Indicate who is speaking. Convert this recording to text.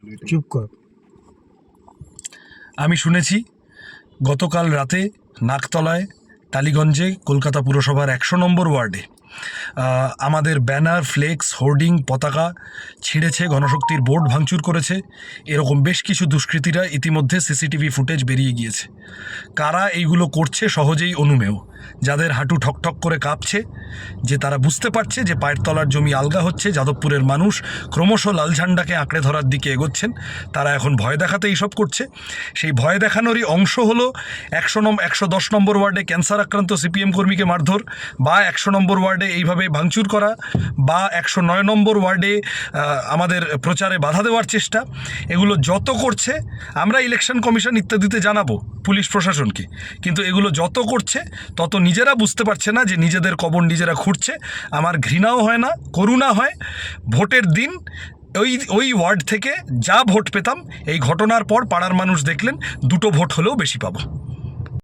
Speaker 1: চুপ কর।
Speaker 2: আমি শুনেছি গতকাল রাতে নাকতলায় টালিগঞ্জে কলকাতা পুরসভার 100 নম্বর ওয়ার্ডে আমাদের ব্যানার, ফ্লেক্স, হোর্ডিং, পতাকা ছিঁড়েছে, গণশক্তির বোর্ড ভাঙচুর করেছে। এরকম বেশ কিছু দুষ্কৃতীরা ইতিমধ্যে সিসিটিভি ফুটেজ বেরিয়ে গিয়েছে। কারা এইগুলো করছে সহজেই অনুমেয়। যাদের হাঁটু ঠকঠক করে কাঁপছে, যে তারা বুঝতে পারছে যে পায়ের তলার জমি আলগা হচ্ছে, যাদবপুরের মানুষ ক্রমশ লাল ঝান্ডাকে আঁকড়ে ধরার দিকে এগোচ্ছেন, তারা এখন ভয় দেখাতে এইসব করছে। সেই ভয় দেখানোরই অংশ হলো 110 নম্বর ওয়ার্ডে ক্যান্সার আক্রান্ত সিপিএম কর্মীকে মারধর, বা 100 নম্বর ওয়ার্ডে এইভাবে ভাঙচুর করা, বা 109 নম্বর ওয়ার্ডে আমাদের প্রচারে বাধা দেওয়ার চেষ্টা। এগুলো যত করছে, আমরা ইলেকশন কমিশন ইত্যাদিতে জানাবো পুলিশ প্রশাসনকে, কিন্তু এগুলো যত করছে তত নিজেরা বুঝতে পারছে না যে নিজেদের কবর নিজেরা খুঁড়ছে। আমার ঘৃণাও হয় না, করুণা হয়। ভোটের দিন ওই ওয়ার্ড থেকে যা ভোট পেতাম, এই ঘটনার পর পাড়ার মানুষ দেখলেন 2টো ভোট হলেও বেশি পাবো।